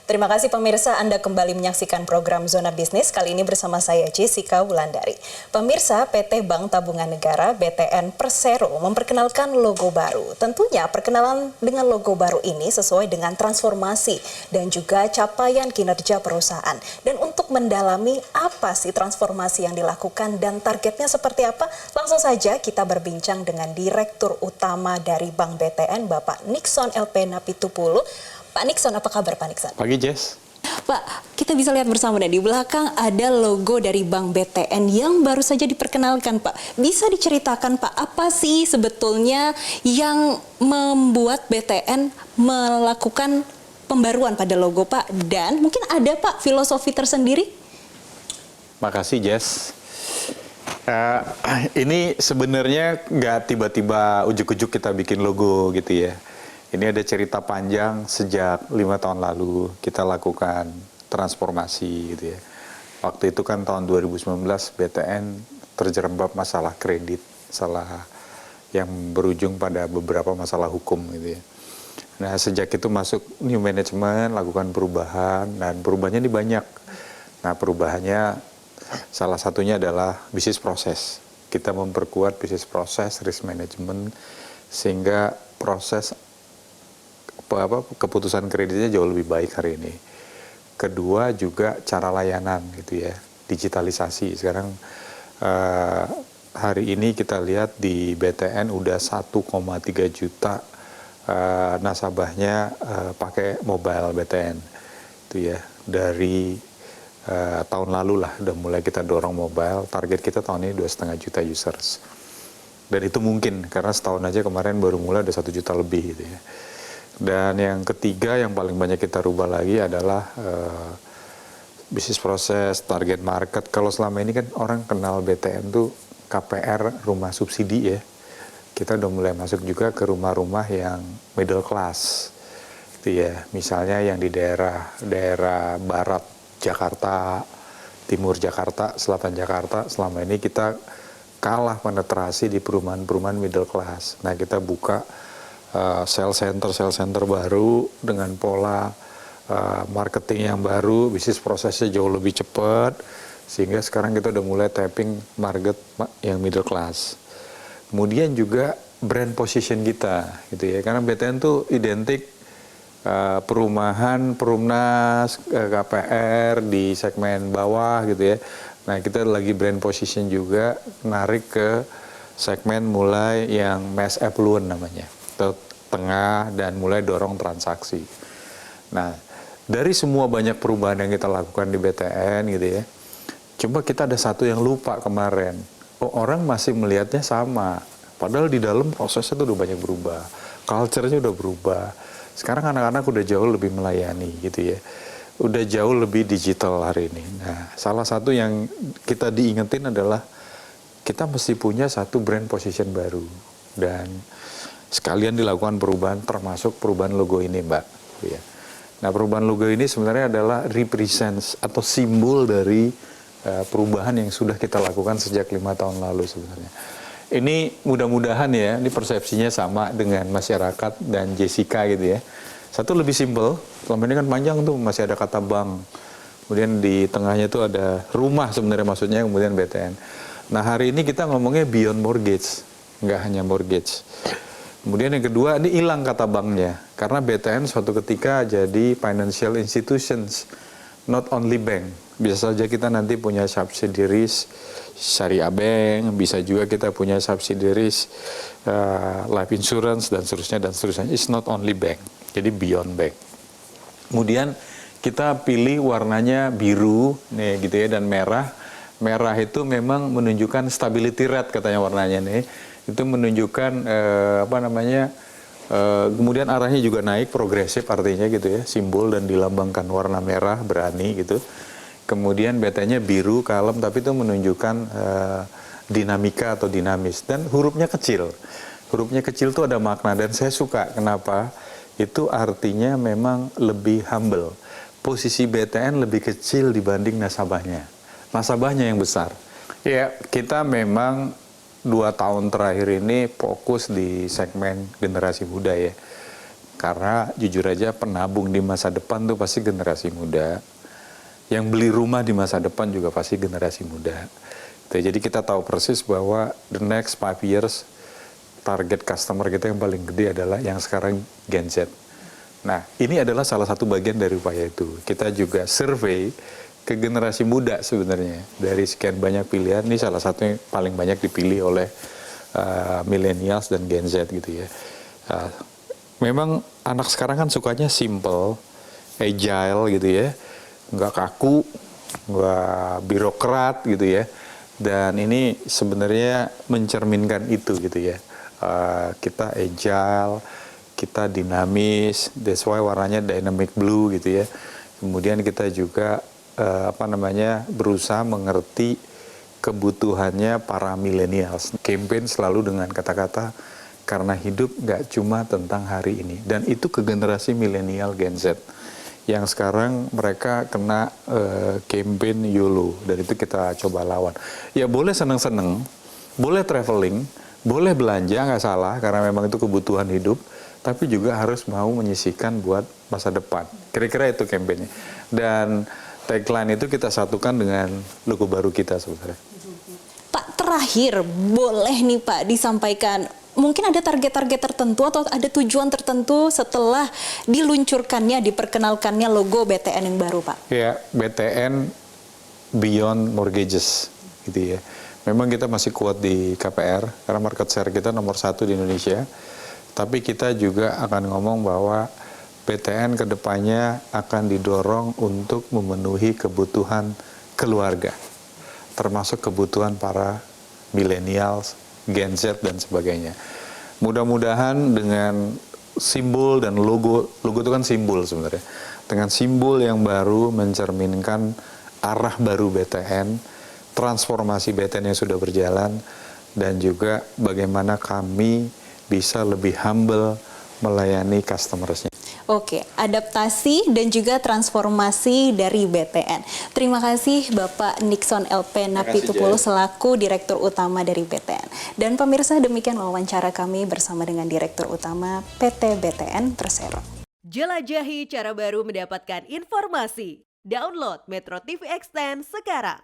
Terima kasih pemirsa, Anda kembali menyaksikan program Zona Bisnis. Kali ini bersama saya Jessica Wulandari. Pemirsa, PT Bank Tabungan Negara BTN Persero memperkenalkan logo baru. Tentunya perkenalan dengan logo baru ini sesuai dengan transformasi dan juga capaian kinerja perusahaan. Dan untuk mendalami apa sih transformasi yang dilakukan dan targetnya seperti apa, langsung saja kita berbincang dengan Direktur Utama dari Bank BTN, Bapak Nixon LP Napitupulu. Pak Nixon, apa kabar Pak Nixon? Pagi Jess. Pak, kita bisa lihat bersama dan di belakang ada logo dari Bank BTN yang baru saja diperkenalkan Pak. Bisa diceritakan Pak, apa sih sebetulnya yang membuat BTN melakukan pembaruan pada logo Pak? Dan mungkin ada Pak filosofi tersendiri? Makasih Jess. Ini sebenarnya nggak tiba-tiba ujuk-ujuk kita bikin logo gitu ya. Ini ada cerita panjang sejak 5 tahun lalu kita lakukan transformasi gitu ya. Waktu itu kan tahun 2019 BTN terjerembab masalah kredit, salah yang berujung pada beberapa masalah hukum gitu ya. Nah sejak itu masuk new management, lakukan perubahan dan perubahannya ini banyak. Nah perubahannya salah satunya adalah bisnis proses. Kita memperkuat bisnis proses, risk management sehingga proses keputusan kreditnya jauh lebih baik hari ini. Kedua juga cara layanan gitu ya, digitalisasi. Sekarang hari ini kita lihat di BTN udah 1,3 juta nasabahnya pakai mobile BTN. Itu ya, dari tahun lalu lah udah mulai kita dorong mobile. Target kita tahun ini 2,5 juta users. Dan itu mungkin karena setahun aja kemarin baru mulai ada 1 juta lebih gitu ya. Dan yang ketiga yang paling banyak kita rubah lagi adalah bisnis proses, target market. Kalau selama ini kan orang kenal BTN tuh KPR rumah subsidi ya. Kita udah mulai masuk juga ke rumah-rumah yang middle class. Gitu ya. Misalnya yang di daerah barat Jakarta, timur Jakarta, selatan Jakarta. Selama ini kita kalah penetrasi di perumahan-perumahan middle class. Nah kita buka sell center baru dengan pola marketing yang baru, bisnis prosesnya jauh lebih cepat, sehingga sekarang kita udah mulai tapping market yang middle class. Kemudian juga brand position kita, gitu ya, karena BTN tuh identik perumahan, perumnas, KPR di segmen bawah, gitu ya. Nah kita lagi brand position juga, narik ke segmen mulai yang mass affluent namanya. Tengah dan mulai dorong transaksi. Nah, dari semua banyak perubahan yang kita lakukan di BTN gitu ya, coba kita ada satu yang lupa kemarin. Oh, orang masih melihatnya sama, padahal di dalam prosesnya tuh udah banyak berubah, culture-nya udah berubah. Sekarang anak-anak udah jauh lebih melayani gitu ya, udah jauh lebih digital hari ini. Nah, salah satu yang kita diingetin adalah kita mesti punya satu brand position baru dan sekalian dilakukan perubahan termasuk perubahan logo ini Mbak. Ya. Nah perubahan logo ini sebenarnya adalah represents atau simbol dari perubahan yang sudah kita lakukan sejak 5 tahun lalu sebenarnya. Ini mudah-mudahan ya, ini persepsinya sama dengan masyarakat dan Jessica gitu ya. Satu lebih simpel, selama ini kan panjang tuh masih ada kata bank. Kemudian di tengahnya tuh ada rumah sebenarnya maksudnya, kemudian BTN. Nah hari ini kita ngomongnya beyond mortgage, nggak hanya mortgage. Kemudian yang kedua, ini hilang kata banknya. Karena BTN suatu ketika jadi financial institutions, not only bank. Bisa saja kita nanti punya subsidiaries syariah bank, bisa juga kita punya subsidiaries life insurance, dan seterusnya, dan seterusnya. It's not only bank, jadi beyond bank. Kemudian kita pilih warnanya biru, nih gitu ya, dan merah. Merah itu memang menunjukkan stability rate katanya warnanya nih. Itu menunjukkan kemudian arahnya juga naik, progresif artinya gitu ya, simbol dan dilambangkan warna merah, berani gitu. Kemudian BT-nya biru, kalem, tapi itu menunjukkan dinamika atau dinamis, dan hurufnya kecil. Hurufnya kecil itu ada makna dan saya suka. Kenapa? Itu artinya memang lebih humble. Posisi BTN lebih kecil dibanding nasabahnya. Nasabahnya yang besar. Ya, kita memang 2 tahun terakhir ini fokus di segmen generasi muda ya. Karena jujur aja penabung di masa depan tuh pasti generasi muda. Yang beli rumah di masa depan juga pasti generasi muda. Jadi kita tahu persis bahwa the next 5 years target customer kita yang paling gede adalah yang sekarang Gen Z. Nah, ini adalah salah satu bagian dari upaya itu. Kita juga survei ke generasi muda sebenarnya. Dari sekian banyak pilihan, ini salah satu yang paling banyak dipilih oleh millennials dan Gen Z gitu ya. Memang anak sekarang kan sukanya simple, agile gitu ya. Nggak kaku, nggak birokrat gitu ya. Dan ini sebenarnya mencerminkan itu gitu ya. Kita agile, kita dinamis, that's why warnanya dynamic blue gitu ya. Kemudian kita juga berusaha mengerti kebutuhannya para millennials. Campaign selalu dengan kata-kata karena hidup nggak cuma tentang hari ini. Dan itu ke generasi milenial Gen Z yang sekarang mereka kena campaign YOLO, dan itu kita coba lawan. Ya boleh seneng-seneng, boleh traveling, boleh belanja, nggak salah, karena memang itu kebutuhan hidup, tapi juga harus mau menyisihkan buat masa depan. Kira-kira itu kampanye. Dan tagline itu kita satukan dengan logo baru kita sebenarnya. Pak, terakhir boleh nih Pak disampaikan, mungkin ada target-target tertentu atau ada tujuan tertentu setelah diluncurkannya, diperkenalkannya logo BTN yang baru Pak? Ya, BTN Beyond Mortgages gitu ya. Memang kita masih kuat di KPR karena market share kita nomor 1 di Indonesia. Tapi kita juga akan ngomong bahwa BTN kedepannya akan didorong untuk memenuhi kebutuhan keluarga, termasuk kebutuhan para millennials, Gen Z dan sebagainya. Mudah-mudahan dengan simbol dan logo itu kan simbol sebenarnya. Dengan simbol yang baru mencerminkan arah baru BTN, transformasi BTN yang sudah berjalan, dan juga bagaimana kami bisa lebih humble melayani customersnya. Oke, adaptasi dan juga transformasi dari BTN. Terima kasih Bapak Nixon LP Napitupulu selaku Direktur Utama dari BTN. Dan pemirsa, demikian wawancara kami bersama dengan Direktur Utama PT BTN Persero. Jelajahi cara baru mendapatkan informasi. Download Metro TV Extend sekarang.